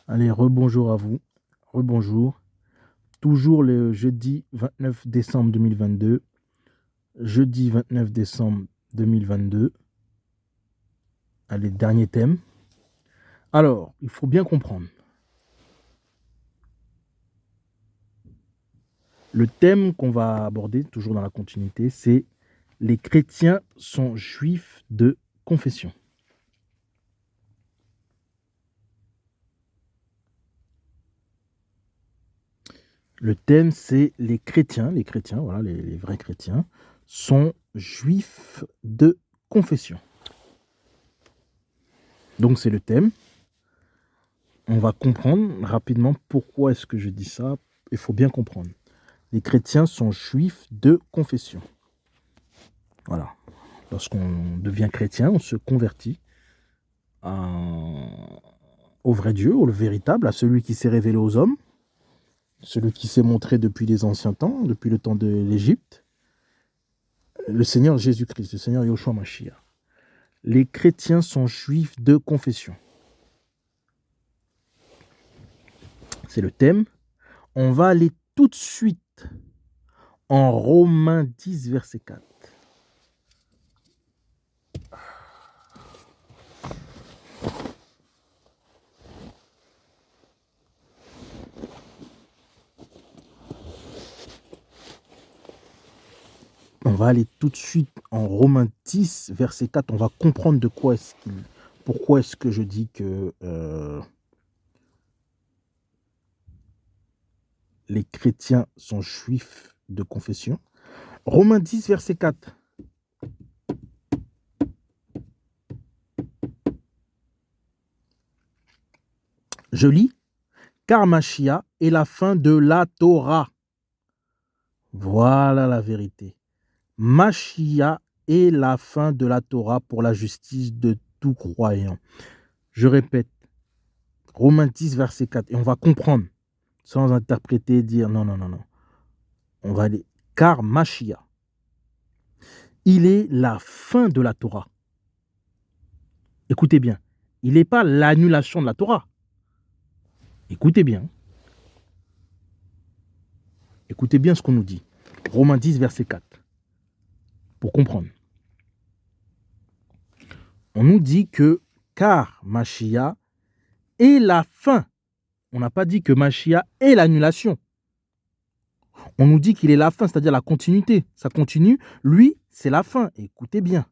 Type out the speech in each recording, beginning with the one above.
Allez, rebonjour à vous. Rebonjour. Toujours le jeudi 29 décembre 2022. Jeudi 29 décembre 2022. Allez, dernier thème. Alors, il faut bien comprendre. Le thème qu'on va aborder, toujours dans la continuité, c'est les chrétiens sont juifs de confession. Le thème, c'est les chrétiens, voilà, les vrais chrétiens, sont juifs de confession. Donc, c'est le thème. On va comprendre rapidement pourquoi est-ce que je dis ça. Il faut bien comprendre. Les chrétiens sont juifs de confession. Voilà. Lorsqu'on devient chrétien, on se convertit au vrai Dieu, au véritable, à celui qui s'est révélé aux hommes, celui qui s'est montré depuis les anciens temps, depuis le temps de l'Égypte, le Seigneur Jésus-Christ, le Seigneur Yoshua Mashiach. Les chrétiens sont juifs de confession. C'est le thème. On va aller tout de suite en Romains 10, verset 4. On va aller tout de suite en Romains 10, verset 4. On va comprendre pourquoi est-ce que je dis que les chrétiens sont juifs de confession. Romains 10, verset 4. Je lis. Car Mashiach est la fin de la Torah. Voilà la vérité. Mashiach est la fin de la Torah pour la justice de tout croyant. Je répète, Romains 10, verset 4. Et on va comprendre, sans interpréter, dire non. On va aller. Car Mashiach, il est la fin de la Torah. Écoutez bien, il n'est pas l'annulation de la Torah. Écoutez bien. Écoutez bien ce qu'on nous dit. Romains 10, verset 4. Pour comprendre. On nous dit que car Mashiach est la fin. On n'a pas dit que Mashiach est l'annulation. On nous dit qu'il est la fin, c'est-à-dire la continuité. Ça continue. Lui, c'est la fin. Écoutez bien.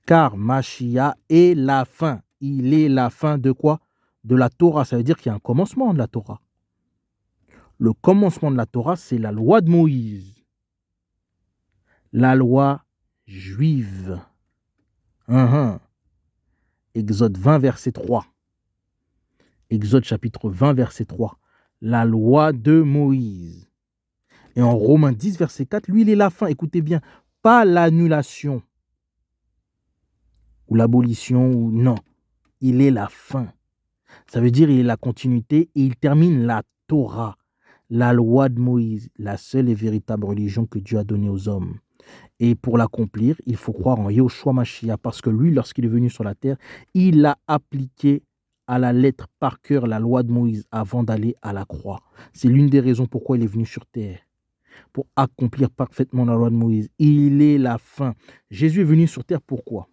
Car Mashiach est la fin. Il est la fin de quoi? De la Torah. Ça veut dire qu'il y a un commencement de la Torah. Le commencement de la Torah, c'est la loi de Moïse. La loi juive. Exode 20, verset 3. Exode chapitre 20, verset 3. La loi de Moïse. Et en Romains 10, verset 4, lui, il est la fin. Écoutez bien, pas l'annulation ou l'abolition, ou non. Il est la fin. Ça veut dire il est la continuité et il termine la Torah, la loi de Moïse, la seule et véritable religion que Dieu a donnée aux hommes. Et pour l'accomplir, il faut croire en Yoshua Mashiach parce que lui, lorsqu'il est venu sur la terre, il a appliqué à la lettre par cœur la loi de Moïse avant d'aller à la croix. C'est l'une des raisons pourquoi il est venu sur terre, pour accomplir parfaitement la loi de Moïse. Il est la fin. Jésus est venu sur terre pourquoi?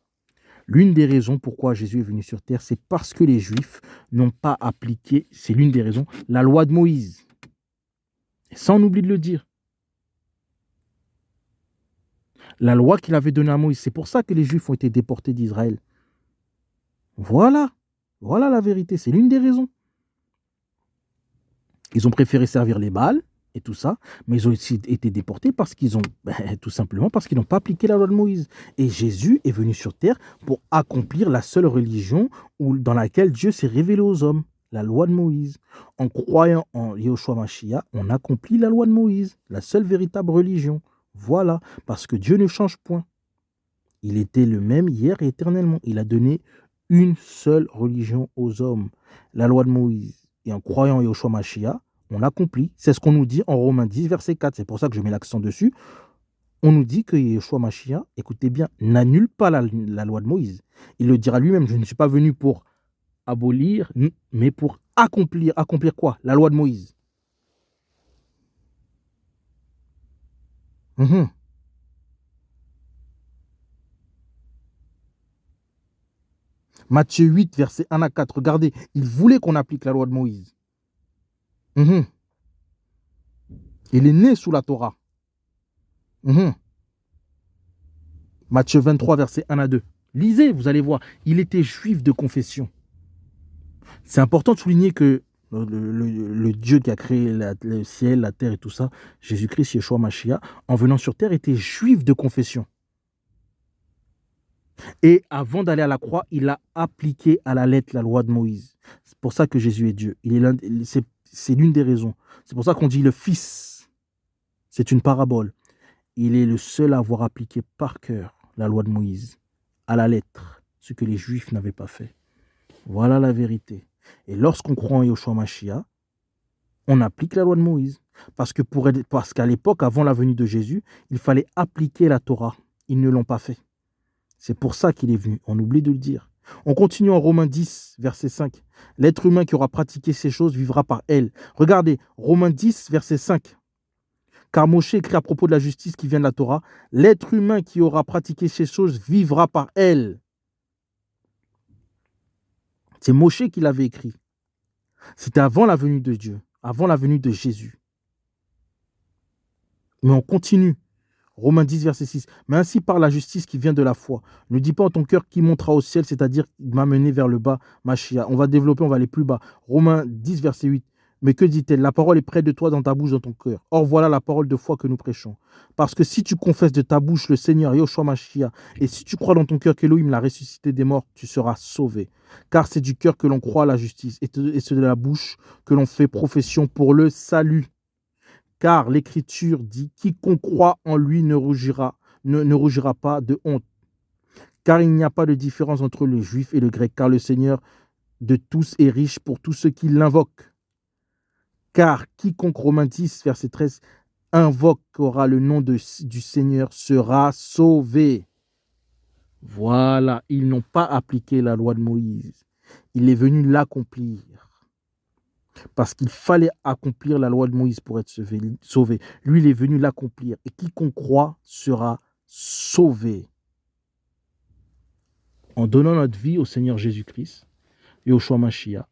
L'une des raisons pourquoi Jésus est venu sur terre, c'est parce que les Juifs n'ont pas appliqué, c'est l'une des raisons, la loi de Moïse. Et ça, on oublie de le dire. La loi qu'il avait donnée à Moïse, c'est pour ça que les Juifs ont été déportés d'Israël. Voilà la vérité, c'est l'une des raisons. Ils ont préféré servir les Baals et tout ça, mais ils ont aussi été déportés parce qu'ils ont, tout simplement parce qu'ils n'ont pas appliqué la loi de Moïse. Et Jésus est venu sur terre pour accomplir la seule religion dans laquelle Dieu s'est révélé aux hommes, la loi de Moïse. En croyant en Yoshua Mashiach, on accomplit la loi de Moïse, la seule véritable religion. Voilà, parce que Dieu ne change point. Il était le même hier et éternellement. Il a donné une seule religion aux hommes, la loi de Moïse. Et en croyant en Yoshua Mashiach, on l'accomplit. C'est ce qu'on nous dit en Romains 10, verset 4. C'est pour ça que je mets l'accent dessus. On nous dit que Yoshua Mashiach, écoutez bien, n'annule pas la loi de Moïse. Il le dira lui-même, je ne suis pas venu pour abolir, mais pour Accomplir quoi? La loi de Moïse. Mhm. Matthieu 8, versets 1 à 4. Regardez, il voulait qu'on applique la loi de Moïse. Mhm. Il est né sous la Torah. Mhm. Matthieu 23, versets 1 à 2. Lisez, vous allez voir. Il était juif de confession. C'est important de souligner que le Dieu qui a créé le ciel, la terre et tout ça, Jésus-Christ, Yeshua Mashiach, en venant sur terre, était juif de confession. Et avant d'aller à la croix, il a appliqué à la lettre la loi de Moïse. C'est pour ça que Jésus est Dieu. C'est l'une des raisons. C'est pour ça qu'on dit le Fils. C'est une parabole. Il est le seul à avoir appliqué par cœur la loi de Moïse, à la lettre, ce que les Juifs n'avaient pas fait. Voilà la vérité. Et lorsqu'on croit en Yeshua Mashiach, on applique la loi de Moïse. Parce qu'à l'époque, avant la venue de Jésus, il fallait appliquer la Torah. Ils ne l'ont pas fait. C'est pour ça qu'il est venu. On oublie de le dire. On continue en Romains 10, verset 5. L'être humain qui aura pratiqué ces choses vivra par elles. Regardez, Romains 10, verset 5. Car Moshe écrit à propos de la justice qui vient de la Torah, l'être humain qui aura pratiqué ces choses vivra par elles. C'est Moshe qui l'avait écrit. C'était avant la venue de Dieu, avant la venue de Jésus. Mais on continue. Romains 10, verset 6. Mais ainsi par la justice qui vient de la foi. Ne dis pas en ton cœur qui montera au ciel, c'est-à-dire m'amener vers le bas, Mashiach. On va développer, on va aller plus bas. Romains 10, verset 8. Mais que dit-elle? La parole est près de toi, dans ta bouche, dans ton cœur. Or voilà la parole de foi que nous prêchons. Parce que si tu confesses de ta bouche le Seigneur Yeshua Mashiach, et si tu crois dans ton cœur qu'Élohim l'a ressuscité des morts, tu seras sauvé. Car c'est du cœur que l'on croit à la justice, et c'est de la bouche que l'on fait profession pour le salut. Car l'Écriture dit, quiconque croit en lui ne rougira pas de honte. Car il n'y a pas de différence entre le juif et le grec, car le Seigneur de tous est riche pour tous ceux qui l'invoquent. Car quiconque, Romains 10, verset 13, invoquera le nom du Seigneur sera sauvé. Voilà, ils n'ont pas appliqué la loi de Moïse. Il est venu l'accomplir. Parce qu'il fallait accomplir la loi de Moïse pour être sauvé. Lui, il est venu l'accomplir. Et quiconque croit sera sauvé. En donnant notre vie au Seigneur Jésus-Christ et au Yeshua Mashiach,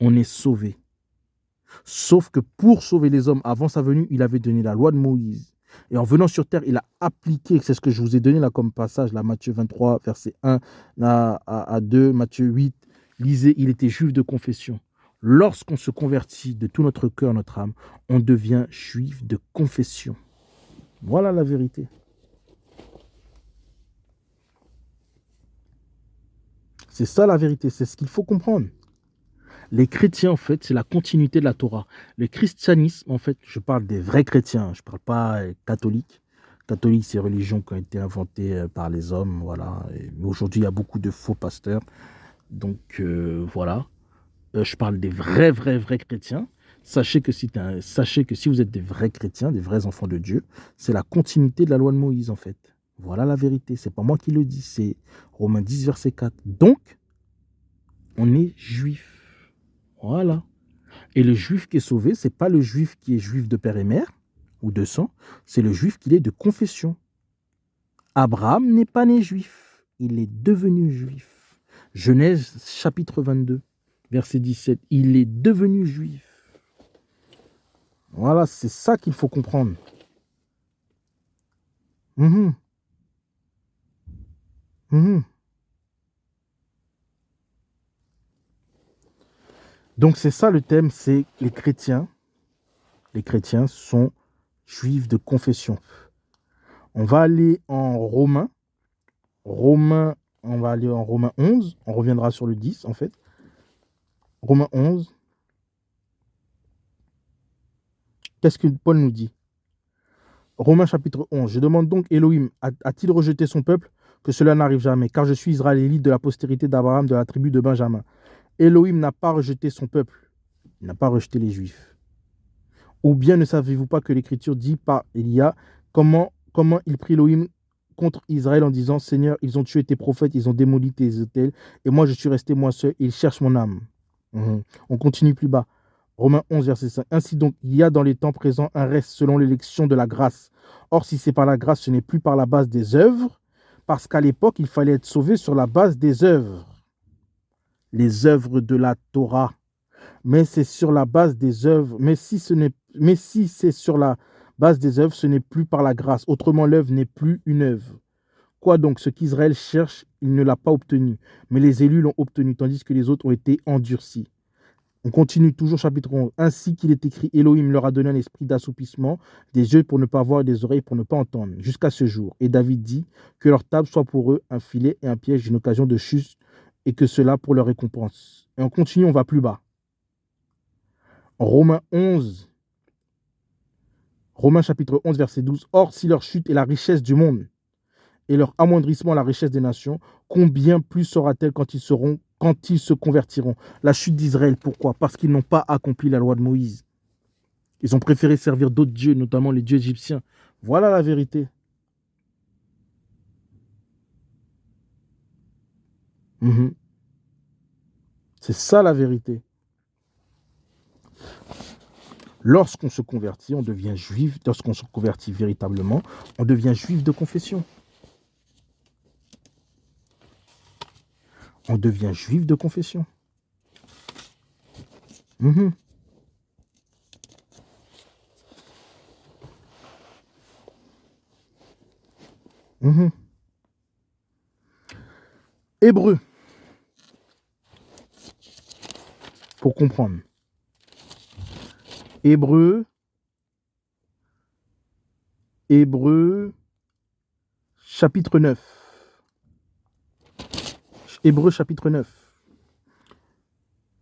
on est sauvé. Sauf que pour sauver les hommes, avant sa venue, il avait donné la loi de Moïse. Et en venant sur terre, il a appliqué, c'est ce que je vous ai donné là comme passage, là, Matthieu 23, verset 1 à 2, Matthieu 8. Lisez, il était juif de confession. Lorsqu'on se convertit de tout notre cœur, notre âme, on devient juif de confession. Voilà la vérité. C'est ça la vérité, c'est ce qu'il faut comprendre. Les chrétiens, en fait, c'est la continuité de la Torah. Le christianisme, en fait, je parle des vrais chrétiens, je ne parle pas catholiques. Catholique, c'est une religion qui a été inventée par les hommes, voilà. Mais aujourd'hui, il y a beaucoup de faux pasteurs. Donc, voilà. Je parle des vrais chrétiens. Sachez que si vous êtes des vrais chrétiens, des vrais enfants de Dieu, c'est la continuité de la loi de Moïse, en fait. Voilà la vérité. C'est pas moi qui le dis, c'est Romains 10, verset 4. Donc, on est juif. Voilà. Et le juif qui est sauvé, c'est pas le juif qui est juif de père et mère ou de sang, c'est le juif qui est de confession. Abraham n'est pas né juif, il est devenu juif. Genèse chapitre 22. Verset 17, il est devenu juif. Voilà, c'est ça qu'il faut comprendre. Donc c'est ça le thème, c'est les chrétiens. Les chrétiens sont juifs de confession. On va aller en Romains. On va aller en Romains 11. On reviendra sur le 10 en fait. Romains 11. Qu'est-ce que Paul nous dit? Romains chapitre 11. Je demande donc, Elohim a-t-il rejeté son peuple? Que cela n'arrive jamais, car je suis israélite de la postérité d'Abraham, de la tribu de Benjamin. Elohim n'a pas rejeté son peuple. Il n'a pas rejeté les Juifs. Ou bien ne savez-vous pas que l'Écriture dit par Élia comment il prie Elohim contre Israël en disant, Seigneur, ils ont tué tes prophètes, ils ont démoli tes autels, et moi je suis resté moi seul, et ils cherchent mon âme. On continue plus bas. Romains 11, verset 5. Ainsi donc, il y a dans les temps présents un reste selon l'élection de la grâce. Or, si c'est par la grâce, ce n'est plus par la base des œuvres, parce qu'à l'époque, il fallait être sauvé sur la base des œuvres. Les œuvres de la Torah. Mais c'est sur la base des œuvres. Mais si c'est sur la base des œuvres, ce n'est plus par la grâce. Autrement, l'œuvre n'est plus une œuvre. Quoi donc? Ce qu'Israël cherche, il ne l'a pas obtenu. Mais les élus l'ont obtenu, tandis que les autres ont été endurcis. On continue toujours chapitre 11. Ainsi qu'il est écrit, Elohim leur a donné un esprit d'assoupissement, des yeux pour ne pas voir et des oreilles pour ne pas entendre, jusqu'à ce jour. Et David dit que leur table soit pour eux un filet et un piège, une occasion de chute, et que cela pour leur récompense. Et on continue, on va plus bas. Romains chapitre 11, verset 12. Or, si leur chute est la richesse du monde, et leur amoindrissement la richesse des nations, combien plus sera-t-elle quand ils se convertiront? La chute d'Israël, pourquoi? Parce qu'ils n'ont pas accompli la loi de Moïse. Ils ont préféré servir d'autres dieux, notamment les dieux égyptiens. Voilà la vérité. C'est ça la vérité. Lorsqu'on se convertit, on devient juif. Lorsqu'on se convertit véritablement, on devient juif de confession. On devient juif de confession. Hébreu. Pour comprendre. Hébreu, chapitre 9. Hébreu, chapitre 9.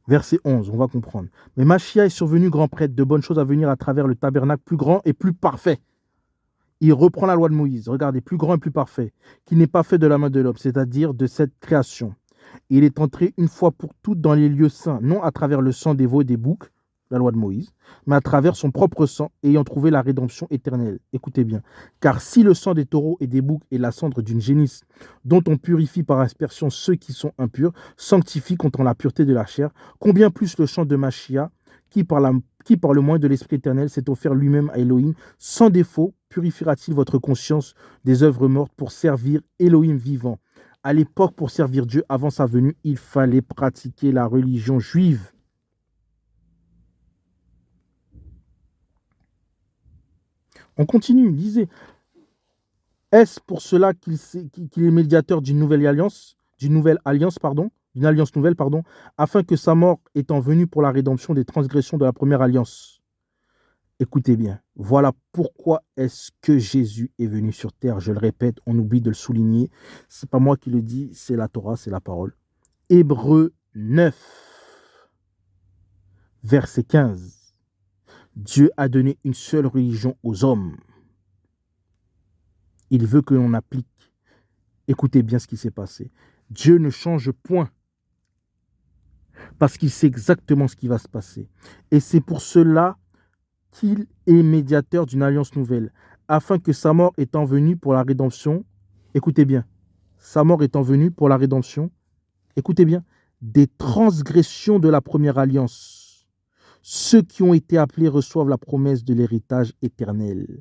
Verset 11, on va comprendre. Mais Machia est survenu grand prêtre, de bonnes choses à venir à travers le tabernacle plus grand et plus parfait. Il reprend la loi de Moïse, regardez, plus grand et plus parfait, qui n'est pas fait de la main de l'homme, c'est-à-dire de cette création. Il est entré une fois pour toutes dans les lieux saints, non à travers le sang des veaux et des boucs, la loi de Moïse, mais à travers son propre sang, ayant trouvé la rédemption éternelle. Écoutez bien, car si le sang des taureaux et des boucs est la cendre d'une génisse, dont on purifie par aspersion ceux qui sont impurs, sanctifie contre la pureté de la chair, combien plus le sang de Machia, qui par le moyen de l'Esprit éternel s'est offert lui-même à Elohim, sans défaut, purifiera-t-il votre conscience des œuvres mortes pour servir Elohim vivant. À l'époque, pour servir Dieu avant sa venue, il fallait pratiquer la religion juive. On continue, lisez. Est-ce pour cela qu'il est médiateur d'une nouvelle alliance, d'une alliance nouvelle, afin que sa mort étant venue pour la rédemption des transgressions de la première alliance? Écoutez bien, voilà pourquoi est-ce que Jésus est venu sur terre. Je le répète, on oublie de le souligner. C'est pas moi qui le dis, c'est la Torah, c'est la parole. Hébreu 9, verset 15. Dieu a donné une seule religion aux hommes. Il veut que l'on applique. Écoutez bien ce qui s'est passé. Dieu ne change point parce qu'il sait exactement ce qui va se passer. Et c'est pour cela qu'il est médiateur d'une alliance nouvelle, afin que sa mort étant venue pour la rédemption, écoutez bien, sa mort étant venue pour la rédemption, écoutez bien, des transgressions de la première alliance. Ceux qui ont été appelés reçoivent la promesse de l'héritage éternel.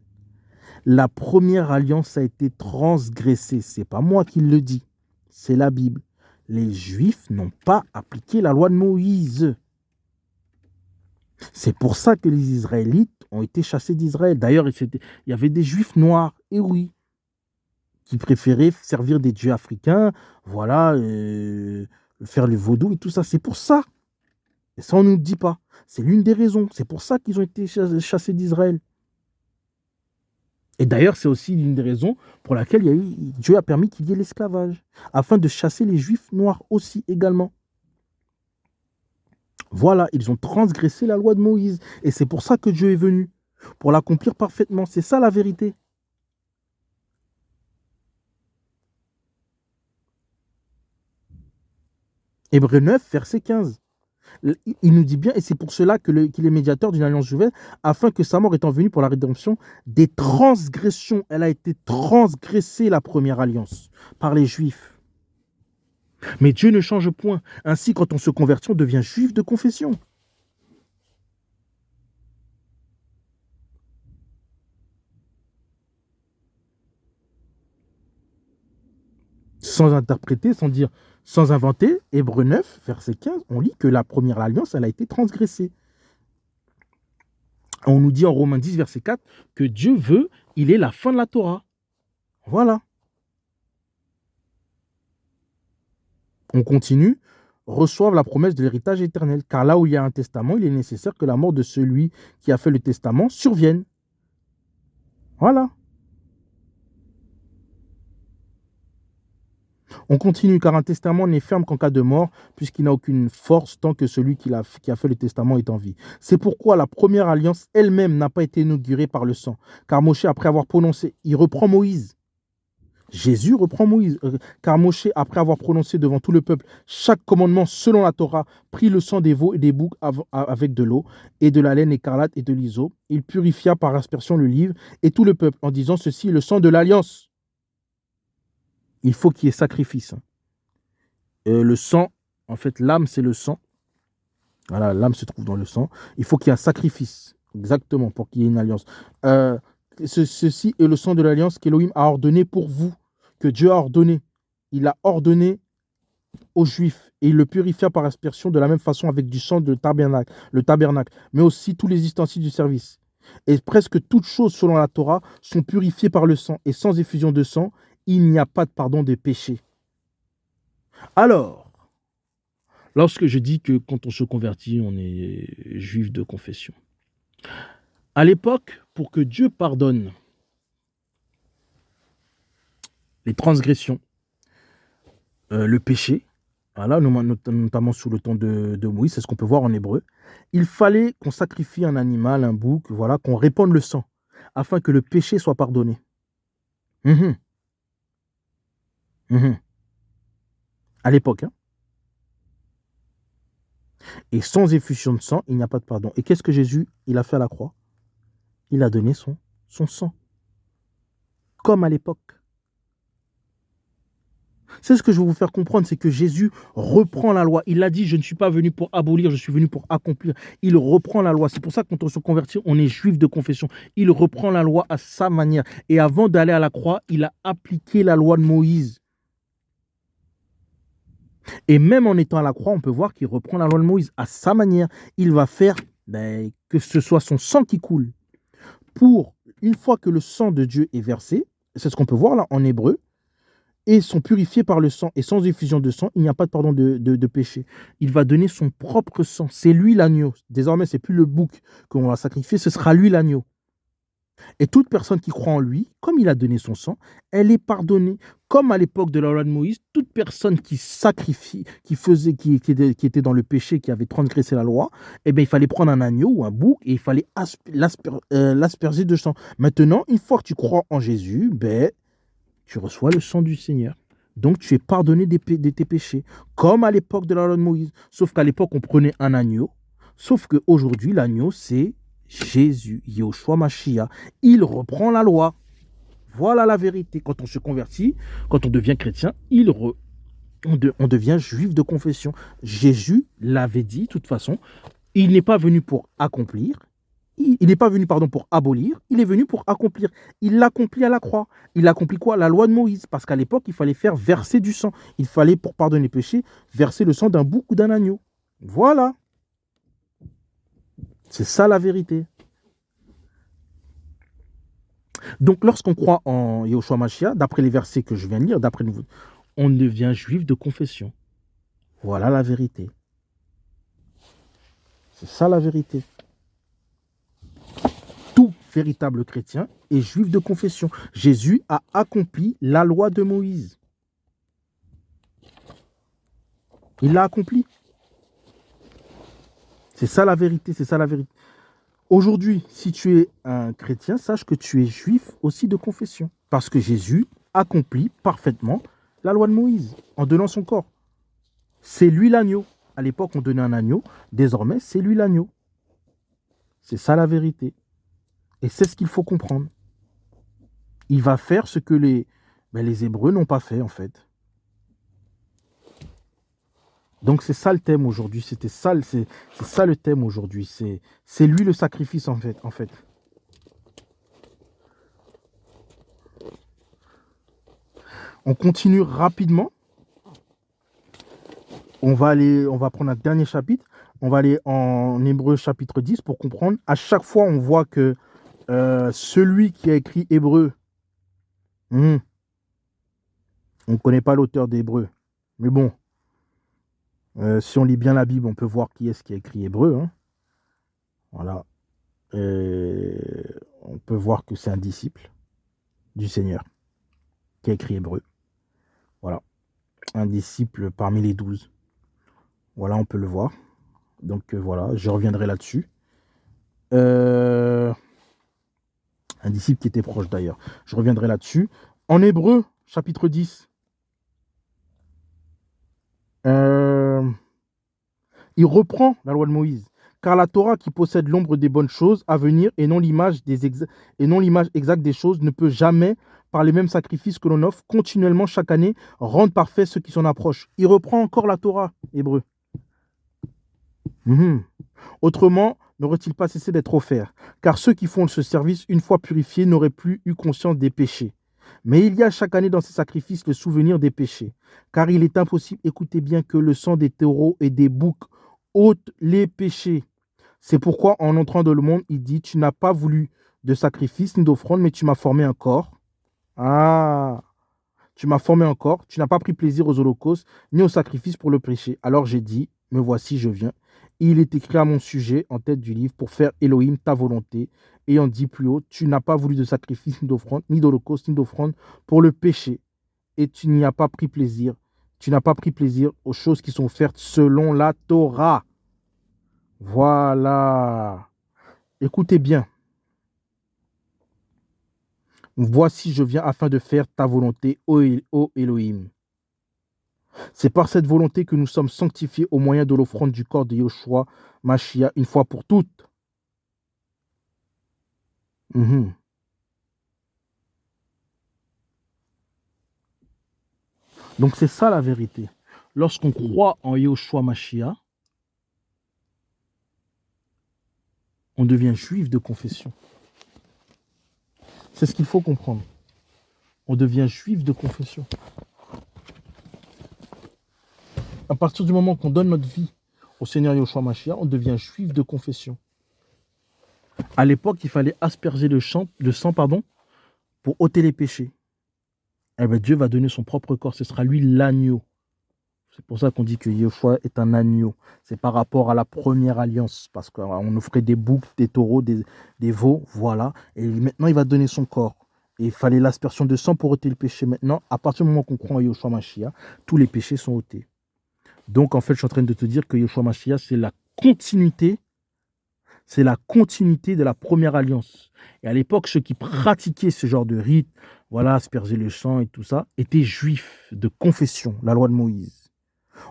La première alliance a été transgressée. Ce n'est pas moi qui le dis, c'est la Bible. Les Juifs n'ont pas appliqué la loi de Moïse. C'est pour ça que les Israélites ont été chassés d'Israël. D'ailleurs, il y avait des Juifs noirs, et oui, qui préféraient servir des dieux africains, voilà, faire le vaudou et tout ça. C'est pour ça. Et ça, on ne nous dit pas. C'est l'une des raisons. C'est pour ça qu'ils ont été chassés d'Israël. Et d'ailleurs, c'est aussi l'une des raisons pour laquelle Dieu a permis qu'il y ait l'esclavage, afin de chasser les Juifs noirs aussi également. Voilà, ils ont transgressé la loi de Moïse. Et c'est pour ça que Dieu est venu, pour l'accomplir parfaitement. C'est ça la vérité. Hébreux 9, verset 15. Il nous dit bien, et c'est pour cela qu'il est médiateur d'une alliance nouvelle, afin que sa mort étant venue pour la rédemption des transgressions. Elle a été transgressée, la première alliance, par les Juifs. Mais Dieu ne change point. Ainsi, quand on se convertit, on devient juif de confession. Sans interpréter, sans dire, sans inventer, Hébreux 9, verset 15, on lit que la première alliance, elle a été transgressée. On nous dit en Romains 10, verset 4, que Dieu veut, il est la fin de la Torah. Voilà. On continue, reçoivent la promesse de l'héritage éternel, car là où il y a un testament, il est nécessaire que la mort de celui qui a fait le testament survienne. Voilà. On continue, car un testament n'est ferme qu'en cas de mort, puisqu'il n'a aucune force tant que celui qui a fait le testament est en vie. C'est pourquoi la première alliance elle-même n'a pas été inaugurée par le sang, car Moshe, après avoir prononcé, il reprend Moïse. Jésus reprend Moïse, car Moshe, après avoir prononcé devant tout le peuple chaque commandement selon la Torah, prit le sang des veaux et des boucs avec de l'eau et de la laine écarlate et de l'hysope. Il purifia par aspersion le livre et tout le peuple en disant: ceci est le sang de l'alliance. Il faut qu'il y ait sacrifice. Le sang, en fait, l'âme, c'est le sang. Voilà, l'âme se trouve dans le sang. Il faut qu'il y ait un sacrifice, exactement, pour qu'il y ait une alliance. Ceci est le sang de l'alliance qu'Élohim a ordonné pour vous, que Dieu a ordonné. Il a ordonné aux Juifs et il le purifia par aspersion de la même façon avec du sang de tabernacle, le tabernacle, mais aussi tous les ustensiles du service. Et presque toutes choses selon la Torah sont purifiées par le sang, et sans effusion de sang, il n'y a pas de pardon des péchés. Alors, lorsque je dis que quand on se convertit, on est juif de confession, à l'époque, pour que Dieu pardonne les transgressions, le péché, voilà, notamment sous le temps de Moïse, c'est ce qu'on peut voir en hébreu, il fallait qu'on sacrifie un animal, un bouc, voilà, qu'on répande le sang, afin que le péché soit pardonné. Mmh. Mmh. À l'époque, hein. Et sans effusion de sang, il n'y a pas de pardon. Et qu'est-ce que Jésus, il a fait à la croix? Il a donné son sang, comme à l'époque. C'est ce que je veux vous faire comprendre, c'est que Jésus reprend la loi. Il a dit: je ne suis pas venu pour abolir, je suis venu pour accomplir. Il reprend la loi. C'est pour ça que quand on se convertit, on est juif de confession. Il reprend la loi à sa manière. Et avant d'aller à la croix, il a appliqué la loi de Moïse. Et même en étant à la croix, on peut voir qu'il reprend la loi de Moïse à sa manière. Il va faire que ce soit son sang qui coule. Pour, une fois que le sang de Dieu est versé, c'est ce qu'on peut voir là en hébreu, et sont purifiés par le sang, et sans effusion de sang, il n'y a pas de pardon de péché. Il va donner son propre sang. C'est lui l'agneau. Désormais, c'est plus le bouc qu'on va sacrifier, ce sera lui l'agneau. Et toute personne qui croit en lui, comme il a donné son sang, elle est pardonnée. Comme à l'époque de la loi de Moïse, toute personne qui sacrifie, qui était dans le péché, qui avait transgressé la loi, eh bien, il fallait prendre un agneau ou un bouc et il fallait l'asperger de sang. Maintenant, une fois que tu crois en Jésus, tu reçois le sang du Seigneur. Donc, tu es pardonné de tes péchés, comme à l'époque de la loi de Moïse. Sauf qu'à l'époque, on prenait un agneau. Sauf qu'aujourd'hui, l'agneau, c'est Jésus, Yahushua Mashiach. Il reprend la loi. Voilà la vérité. Quand on se convertit, quand on devient chrétien, on devient juif de confession. Jésus l'avait dit, de toute façon, il n'est pas venu pour accomplir. Il n'est pas venu, pour abolir, il est venu pour accomplir. Il l'accomplit à la croix. Il accomplit quoi? La loi de Moïse. Parce qu'à l'époque, il fallait faire verser du sang. Il fallait, pour pardonner les péchés, verser le sang d'un bouc ou d'un agneau. Voilà. C'est ça la vérité. Donc, lorsqu'on croit en Yahushua Mashiach, d'après les versets que je viens de lire, on devient juif de confession. Voilà la vérité. C'est ça la vérité. Tout véritable chrétien est juif de confession. Jésus a accompli la loi de Moïse. Il l'a accompli. C'est ça la vérité, c'est ça la vérité. Aujourd'hui, si tu es un chrétien, sache que tu es juif aussi de confession. Parce que Jésus accomplit parfaitement la loi de Moïse en donnant son corps. C'est lui l'agneau. À l'époque, on donnait un agneau. Désormais, c'est lui l'agneau. C'est ça la vérité. Et c'est ce qu'il faut comprendre. Il va faire ce que les Hébreux n'ont pas fait, en fait. Donc c'est ça le thème aujourd'hui. C'est ça le thème aujourd'hui. C'est lui le sacrifice en fait. On continue rapidement. On va prendre un dernier chapitre. On va aller en Hébreu chapitre 10 pour comprendre. À chaque fois, on voit que celui qui a écrit Hébreu, on ne connaît pas l'auteur d'Hébreu. Mais bon, si on lit bien la Bible, on peut voir qui est-ce qui a écrit Hébreu. Hein. Voilà. On peut voir que c'est un disciple du Seigneur qui a écrit Hébreu. Voilà. Un disciple parmi les 12. Voilà, on peut le voir. Donc voilà, je reviendrai là-dessus. Un disciple qui était proche d'ailleurs. Je reviendrai là-dessus. En Hébreu, chapitre 10, il reprend la loi de Moïse. Car la Torah qui possède l'ombre des bonnes choses à venir et non l'image exacte des choses ne peut jamais, par les mêmes sacrifices que l'on offre continuellement chaque année, rendre parfait ceux qui s'en approchent. Il reprend encore la Torah, Hébreu. Autrement, n'aurait-il pas cessé d'être offert? Car ceux qui font ce service, une fois purifiés, n'auraient plus eu conscience des péchés. Mais il y a chaque année dans ces sacrifices le souvenir des péchés. Car il est impossible, écoutez bien, que le sang des taureaux et des boucs ôte les péchés. C'est pourquoi, en entrant dans le monde, il dit, tu n'as pas voulu de sacrifice ni d'offrande, mais tu m'as formé un corps. Ah, tu m'as formé un corps, tu n'as pas pris plaisir aux holocaustes, ni aux sacrifices pour le péché. Alors j'ai dit, me voici, je viens. Il est écrit à mon sujet en tête du livre pour faire Elohim ta volonté. Et on dit plus haut, tu n'as pas voulu de sacrifice, ni d'offrande, ni d'holocauste, ni d'offrande pour le péché. Et tu n'y as pas pris plaisir. Tu n'as pas pris plaisir aux choses qui sont offertes selon la Torah. Voilà. Écoutez bien. Voici, je viens afin de faire ta volonté, ô Elohim. C'est par cette volonté que nous sommes sanctifiés au moyen de l'offrande du corps de Yoshua Mashiach une fois pour toutes. Donc c'est ça la vérité. Lorsqu'on croit en Yoshua Mashiach, on devient juif de confession. C'est ce qu'il faut comprendre. On devient juif de confession. À partir du moment qu'on donne notre vie au Seigneur Yoshua Mashiach, on devient juif de confession. À l'époque, il fallait asperger le sang pour ôter les péchés. Eh bien, Dieu va donner son propre corps. Ce sera lui l'agneau. C'est pour ça qu'on dit que Yoshua est un agneau. C'est par rapport à la première alliance. Parce qu'on offrait des boucs, des taureaux, des veaux. Voilà. Et maintenant, il va donner son corps. Et il fallait l'aspersion de sang pour ôter le péché. Maintenant, à partir du moment qu'on croit en Yoshua Mashiach, tous les péchés sont ôtés. Donc, en fait, je suis en train de te dire que Yoshua Mashiach, c'est la continuité de la première alliance. Et à l'époque, ceux qui pratiquaient ce genre de rite, voilà, asperger le sang et tout ça, étaient juifs de confession, la loi de Moïse.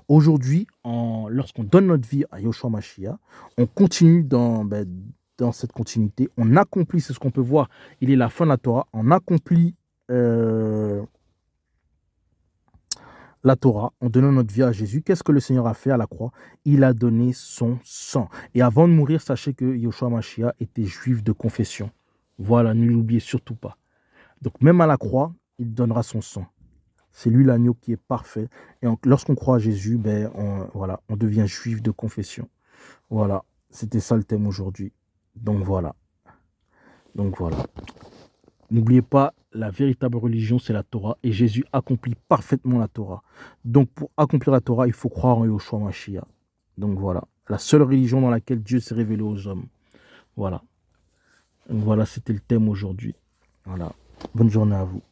Aujourd'hui, lorsqu'on donne notre vie à Yoshua Mashiach, on continue dans cette continuité, on accomplit, c'est ce qu'on peut voir, il est la fin de la Torah, on accomplit la Torah en donnant notre vie à Jésus. Qu'est-ce que le Seigneur a fait à la croix? Il a donné son sang. Et avant de mourir, sachez que Yoshua Mashiach était juif de confession. Voilà, ne l'oubliez surtout pas. Donc même à la croix, il donnera son sang. C'est lui l'agneau qui est parfait. Et lorsqu'on croit à Jésus, on devient juif de confession. Voilà, c'était ça le thème aujourd'hui. Donc voilà. N'oubliez pas, la véritable religion, c'est la Torah. Et Jésus accomplit parfaitement la Torah. Donc, pour accomplir la Torah, il faut croire en Yoshua Mashiach. Donc, voilà. La seule religion dans laquelle Dieu s'est révélé aux hommes. Voilà. Donc, voilà, c'était le thème aujourd'hui. Voilà. Bonne journée à vous.